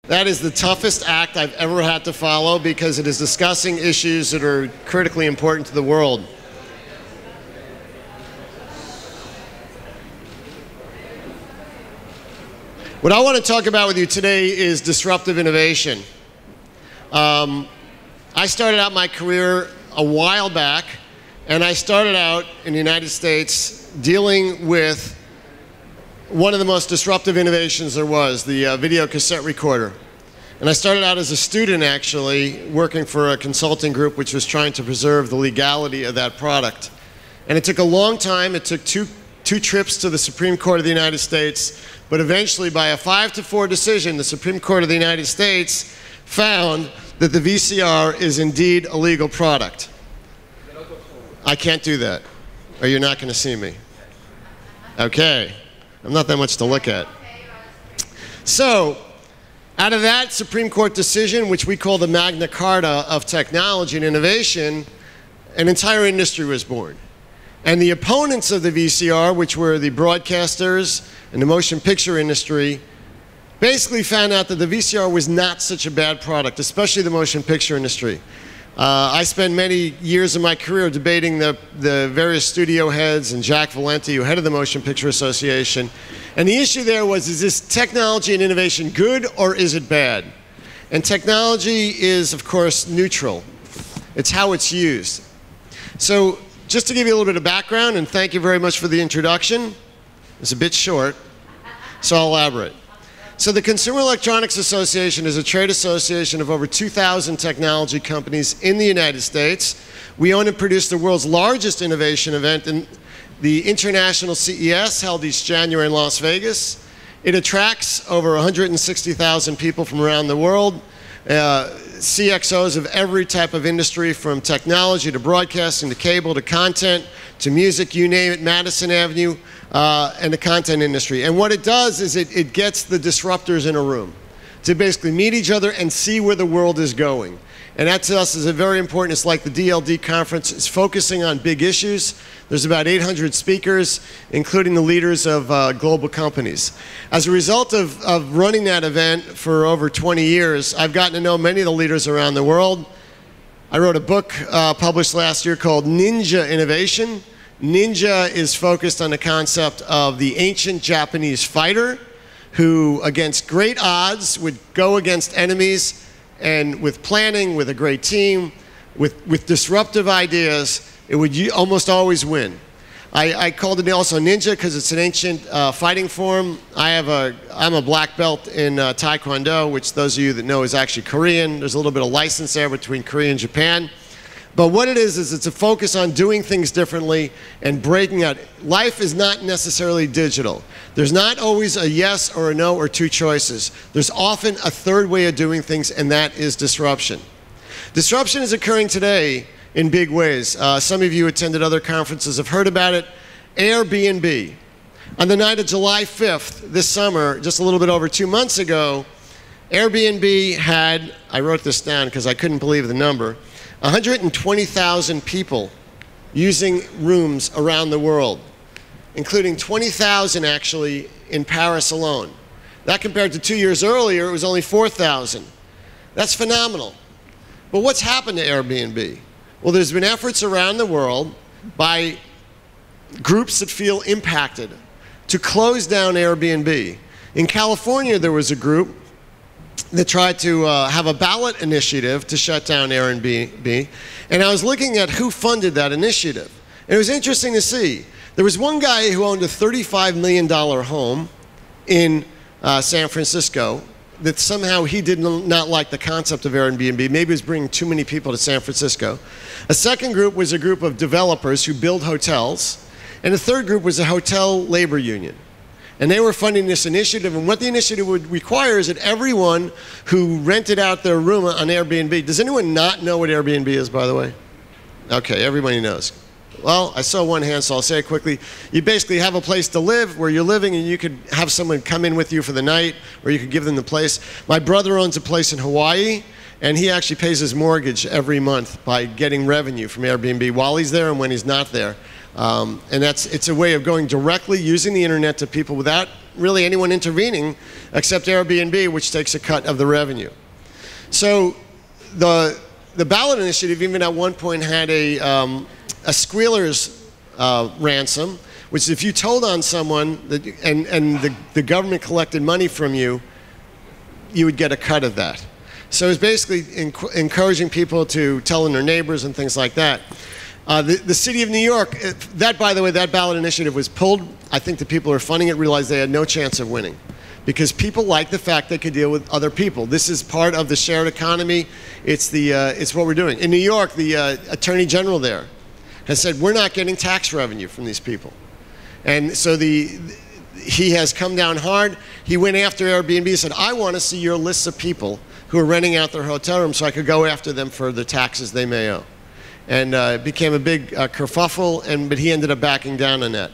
That is the toughest act I've ever had to follow because it is discussing issues that are critically important to the world. What I want to talk about with you today is disruptive innovation. I started out my career a while back, and I started out in the United States dealing with one of the most disruptive innovations there was, the video cassette recorder. And I started out as a student, actually, working for a consulting group which was trying to preserve the legality of that product. And it took a long time. It took two trips to the Supreme Court of the United States, but eventually, by a 5-4 decision, the Supreme Court of the United States found that the VCR is indeed a legal product. I can't do that, or you're not going to see me. Okay. I'm not that much to look at. So, out of that Supreme Court decision, which we call the Magna Carta of technology and innovation, an entire industry was born. And the opponents of the VCR, which were the broadcasters and the motion picture industry, basically found out that the VCR was not such a bad product, especially the motion picture industry. I spent many years of my career debating the various studio heads and Jack Valenti, who headed the Motion Picture Association. And the issue there was, is this technology and innovation good or is it bad? And technology is, of course, neutral. It's how it's used. So just to give you a little bit of background, and thank you very much for the introduction. It's a bit short, so I'll elaborate. So the Consumer Electronics Association is a trade association of over 2,000 technology companies in the United States. We own and produce the world's largest innovation event, in the International CES, held each January in Las Vegas. It attracts over 160,000 people from around the world, CXOs of every type of industry, from technology to broadcasting to cable to content to music, you name it, Madison Avenue, and the content industry. And what it does is it gets the disruptors in a room to basically meet each other and see where the world is going. And that to us is a very important. It's like the DLD conference. It's focusing on big issues. There's about 800 speakers, including the leaders of global companies. As a result of running that event for over 20 years, I've gotten to know many of the leaders around the world. I wrote a book published last year called Ninja Innovation. Ninja is focused on the concept of the ancient Japanese fighter who, against great odds, would go against enemies, and with planning, with a great team, with disruptive ideas, it would almost always win. I called it also Ninja because it's an ancient fighting form. I'm a black belt in Taekwondo, which those of you that know is actually Korean. There's a little bit of license there between Korea and Japan. But what it is it's a focus on doing things differently and breaking out. Life is not necessarily digital. There's not always a yes or a no or two choices. There's often a third way of doing things, and that is disruption. Disruption is occurring today in big ways. Some of you attended other conferences, have heard about it. Airbnb. On the night of July 5th this summer, just a little bit over 2 months ago, Airbnb had, I wrote this down because I couldn't believe the number, 120,000 people using rooms around the world, including 20,000 actually in Paris alone. That compared to 2 years earlier, it was only 4,000. That's phenomenal. But what's happened to Airbnb? Well, there's been efforts around the world by groups that feel impacted to close down Airbnb. In California, there was a group that tried to have a ballot initiative to shut down Airbnb, and I was looking at who funded that initiative. And it was interesting to see. There was one guy who owned a $35 million home in San Francisco that somehow he did not like the concept of Airbnb. Maybe it was bringing too many people to San Francisco. A second group was a group of developers who build hotels, and a third group was a hotel labor union. And they were funding this initiative, and what the initiative would require is that everyone who rented out their room on Airbnb, does anyone not know what Airbnb is, by the way? Okay, everybody knows. Well, I saw one hand, so I'll say it quickly. You basically have a place to live where you're living, and you could have someone come in with you for the night, or you could give them the place. My brother owns a place in Hawaii, and he actually pays his mortgage every month by getting revenue from Airbnb while he's there and when he's not there. And it's a way of going directly, using the internet to people without really anyone intervening except Airbnb, which takes a cut of the revenue. So the ballot initiative even at one point had a squealer's ransom, which is if you told on someone that, and the government collected money from you, you would get a cut of that. So it's basically encouraging people to tell on their neighbors and things like that. The city of New York, by the way, that ballot initiative was pulled. I think the people who are funding it realized they had no chance of winning, because people like the fact they could deal with other people. This is part of the shared economy. It's what we're doing. In New York, the Attorney General there has said, we're not getting tax revenue from these people. And so he has come down hard. He went after Airbnb and said, I want to see your lists of people who are renting out their hotel rooms so I could go after them for the taxes they may owe. And it became a big kerfuffle, but he ended up backing down on that.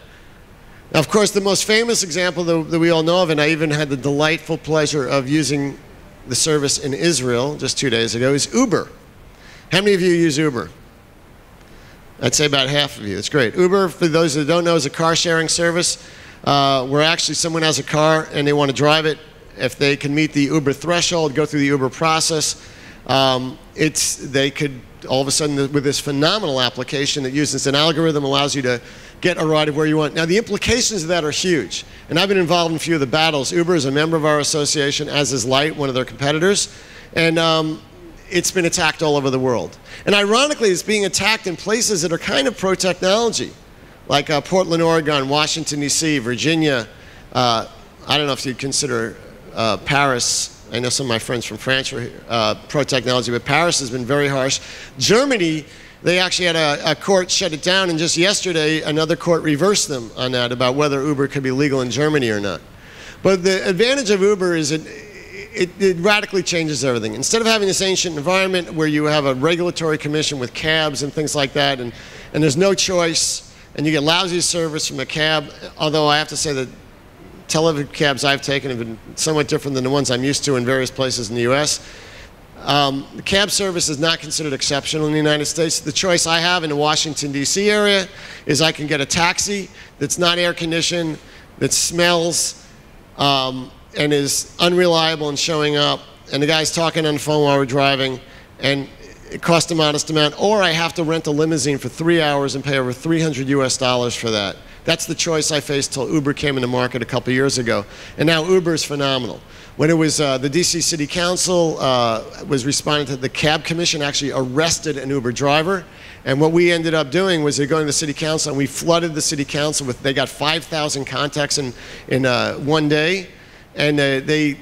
Now, of course, the most famous example that we all know of, and I even had the delightful pleasure of using the service in Israel just 2 days ago, is Uber. How many of you use Uber? I'd say about half of you. It's great. Uber, for those that don't know, is a car-sharing service where actually someone has a car and they want to drive it. If they can meet the Uber threshold, go through the Uber process, they could all of a sudden, with this phenomenal application that uses an algorithm, allows you to get a ride of where you want. Now, the implications of that are huge. And I've been involved in a few of the battles. Uber is a member of our association, as is Lyft, one of their competitors. And it's been attacked all over the world. And ironically, it's being attacked in places that are kind of pro-technology, like Portland, Oregon, Washington, D.C., Virginia. I don't know if you'd consider Paris. I know some of my friends from France were pro-technology, but Paris has been very harsh. Germany, they actually had a court shut it down, and just yesterday, another court reversed them on that about whether Uber could be legal in Germany or not. But the advantage of Uber is it radically changes everything. Instead of having this ancient environment where you have a regulatory commission with cabs and things like that, and there's no choice, and you get lousy service from a cab, although I have to say that Tel Aviv cabs I've taken have been somewhat different than the ones I'm used to in various places in the US. The cab service is not considered exceptional in the United States. The choice I have in the Washington, D.C. area is I can get a taxi that's not air conditioned, that smells, and is unreliable in showing up, and the guy's talking on the phone while we're driving, and it costs a modest amount, or I have to rent a limousine for 3 hours and pay over $300 US for that. That's the choice I faced till Uber came into market a couple years ago. And now Uber is phenomenal. When it was the DC City Council was responding to the cab commission, actually arrested an Uber driver. And what we ended up doing was they going to the city council, and we flooded the city council with, they got 5,000 contacts in one day. And they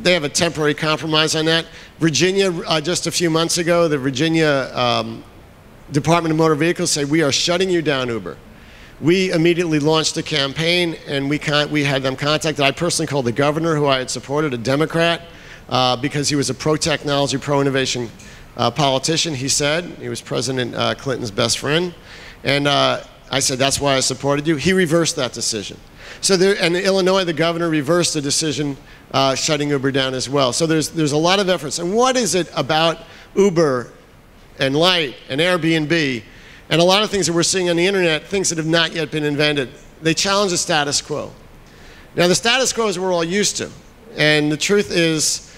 have a temporary compromise on that. Virginia, just a few months ago, the Virginia Department of Motor Vehicles said, we are shutting you down, Uber. We immediately launched a campaign, and we had them contacted. I personally called the governor, who I had supported, a Democrat, because he was a pro-technology, pro-innovation politician, he said. He was President Clinton's best friend. And I said, that's why I supported you. He reversed that decision. So and in Illinois, the governor reversed the decision shutting Uber down as well. So there's a lot of efforts. And what is it about Uber and Lyft and Airbnb and a lot of things that we're seeing on the internet, things that have not yet been invented? They challenge the status quo. Now, the status quo is what we're all used to. And the truth is,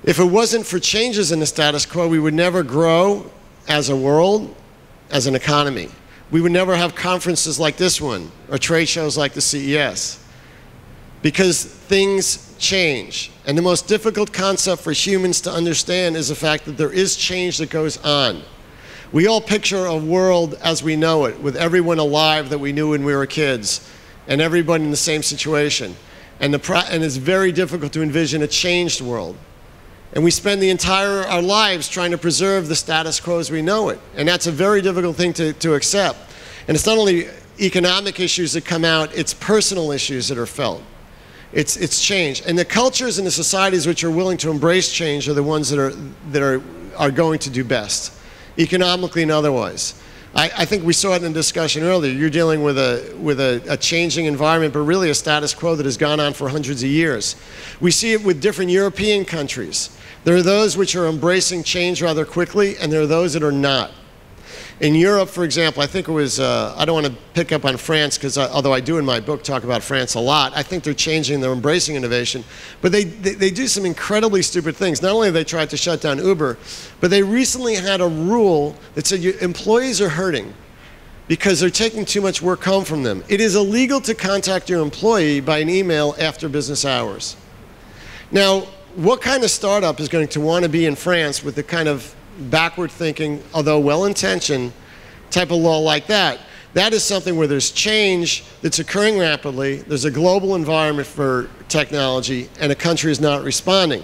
if it wasn't for changes in the status quo, we would never grow as a world, as an economy. We would never have conferences like this one or trade shows like the CES, because things change. And the most difficult concept for humans to understand is the fact that there is change that goes on. We all picture a world as we know it, with everyone alive that we knew when we were kids, and everybody in the same situation. And it's very difficult to envision a changed world. And we spend our lives trying to preserve the status quo as we know it. And that's a very difficult thing to accept. And it's not only economic issues that come out, it's personal issues that are felt. It's change. And the cultures and the societies which are willing to embrace change are the ones that are going to do best, economically and otherwise. I think we saw it in the discussion earlier. You're dealing with a changing environment, but really a status quo that has gone on for hundreds of years. We see it with different European countries. There are those which are embracing change rather quickly, and there are those that are not. In Europe, for example, I think it was, I don't want to pick up on France, because although I do in my book talk about France a lot, I think they're changing, they're embracing innovation. But they do some incredibly stupid things. Not only have they tried to shut down Uber, but they recently had a rule that said employees are hurting because they're taking too much work home from them. It is illegal to contact your employee by an email after business hours. Now, what kind of startup is going to want to be in France with the kind of backward thinking, although well-intentioned, type of law like that? That is something where there's change that's occurring rapidly, there's a global environment for technology, and a country is not responding.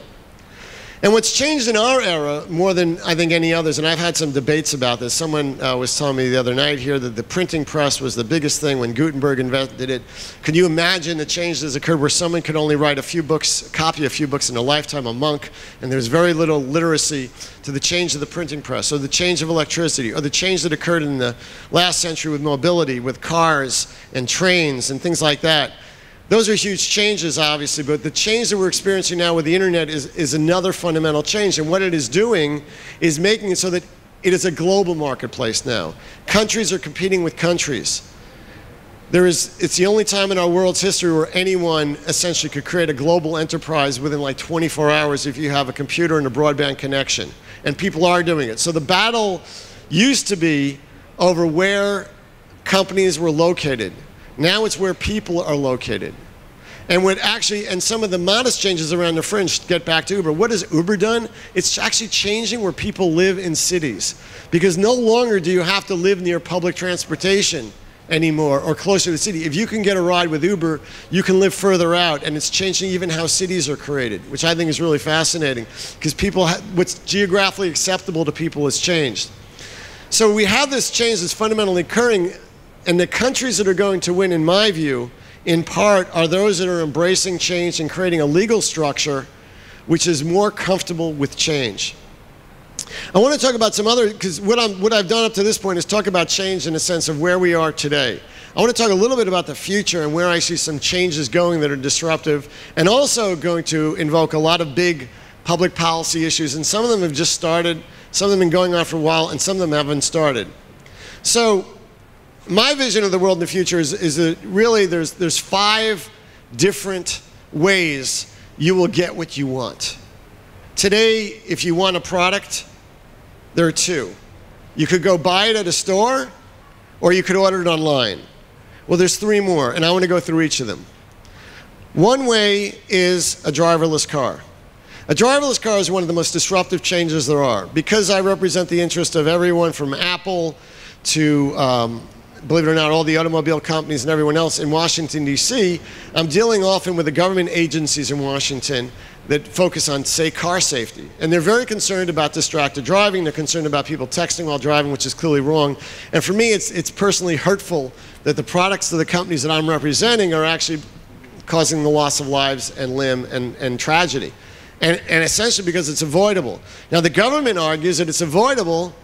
And what's changed in our era more than I think any others, and I've had some debates about this. Someone was telling me the other night here that the printing press was the biggest thing when Gutenberg invented it. Could you imagine the change that's occurred where someone could only write a few books, copy a few books in a lifetime, a monk, and there's very little literacy, to the change of the printing press, or the change of electricity, or the change that occurred in the last century with mobility, with cars and trains and things like that. Those are huge changes, obviously, but the change that we're experiencing now with the internet is another fundamental change. And what it is doing is making it so that it is a global marketplace now. Countries are competing with countries. It's the only time in our world's history where anyone essentially could create a global enterprise within like 24 hours if you have a computer and a broadband connection. And people are doing it. So the battle used to be over where companies were located. Now it's where people are located. And some of the modest changes around the fringe, get back to Uber. What has Uber done? It's actually changing where people live in cities. Because no longer do you have to live near public transportation anymore or closer to the city. If you can get a ride with Uber, you can live further out, and it's changing even how cities are created, which I think is really fascinating, because what's geographically acceptable to people has changed. So we have this change that's fundamentally occurring. And the countries that are going to win, in my view, in part, are those that are embracing change and creating a legal structure which is more comfortable with change. I want to talk about some other, because what I've done up to this point is talk about change in the sense of where we are today. I want to talk a little bit about the future and where I see some changes going that are disruptive, and also going to invoke a lot of big public policy issues. And some of them have just started, some of them have been going on for a while, and some of them haven't started. So my vision of the world in the future is that really there's 5 different ways you will get what you want. Today, if you want a product, there are 2. You could go buy it at a store, or you could order it online. Well, there's 3 more, and I want to go through each of them. One way is a driverless car. A driverless car is one of the most disruptive changes there are. Because I represent the interest of everyone from Apple to believe it or not, all the automobile companies and everyone else in Washington, D.C., I'm dealing often with the government agencies in Washington that focus on, say, car safety. And they're very concerned about distracted driving. They're concerned about people texting while driving, which is clearly wrong. And for me, it's personally hurtful that the products of the companies that I'm representing are actually causing the loss of lives and limb and tragedy. And essentially because it's avoidable. Now, the government argues that it's avoidable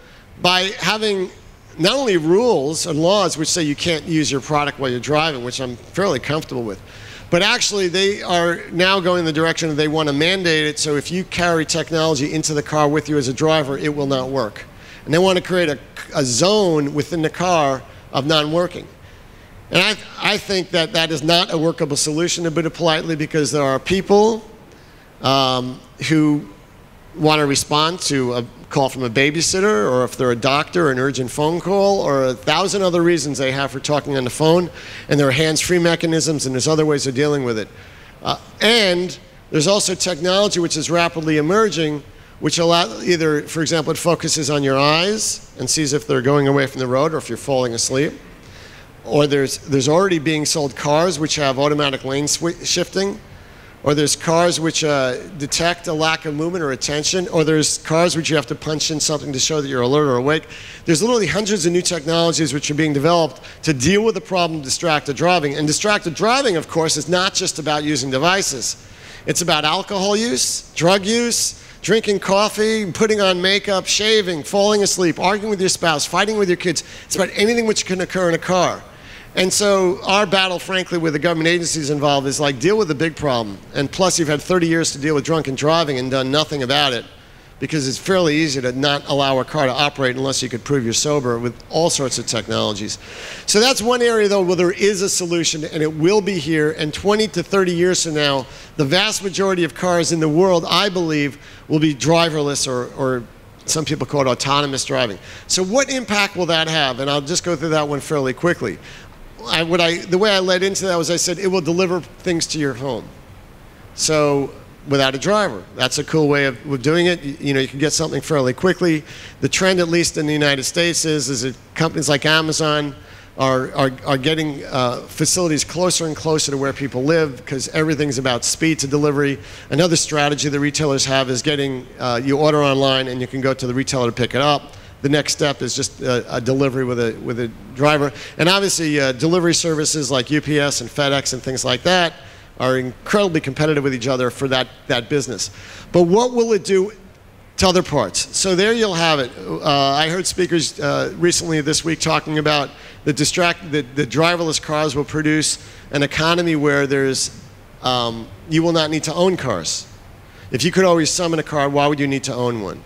by having not only rules and laws which say you can't use your product while you're driving, which I'm fairly comfortable with, but actually they are now going in the direction that they want to mandate it, so if you carry technology into the car with you as a driver, it will not work. And they want to create a zone within the car of non-working. And I think that that is not a workable solution, to put it politely, because there are people who want to respond to a call from a babysitter, or if they're a doctor, an urgent phone call, or 1,000 other reasons they have for talking on the phone, and there are hands-free mechanisms, and there's other ways of dealing with it. And there's also technology which is rapidly emerging, which either, for example, it focuses on your eyes and sees if they're going away from the road or if you're falling asleep. Or there's already being sold cars which have automatic lane shifting. Or there's cars which detect a lack of movement or attention, or there's cars which you have to punch in something to show that you're alert or awake. There's literally hundreds of new technologies which are being developed to deal with the problem of distracted driving. And distracted driving, of course, is not just about using devices. It's about alcohol use, drug use, drinking coffee, putting on makeup, shaving, falling asleep, arguing with your spouse, fighting with your kids. It's about anything which can occur in a car. And so our battle, frankly, with the government agencies involved is like, deal with the big problem. And plus, you've had 30 years to deal with drunken driving and done nothing about it. because it's fairly easy to not allow a car to operate unless you could prove you're sober with all sorts of technologies. So that's one area, though, where there is a solution, and it will be here. And 20 to 30 years from now, the vast majority of cars in the world, I believe, will be driverless, or some people call it autonomous driving. So what impact will that have? And I'll just go through that one fairly quickly. The way I led into that was I said it will deliver things to your home. So without a driver. That's a cool way of doing it. You know, you can get something fairly quickly. The trend, at least in the United States, is that companies like Amazon are getting facilities closer and closer to where people live, because everything's about speed to delivery. Another strategy the retailers have is getting, you order online and you can go to the retailer to pick it up. The next step is just a delivery with a driver. And obviously delivery services like UPS and FedEx and things like that are incredibly competitive with each other for that business. But what will it do to other parts? So there you'll have it. I heard speakers recently this week talking about the driverless cars will produce an economy where there's, you will not need to own cars. If you could always summon a car, why would you need to own one?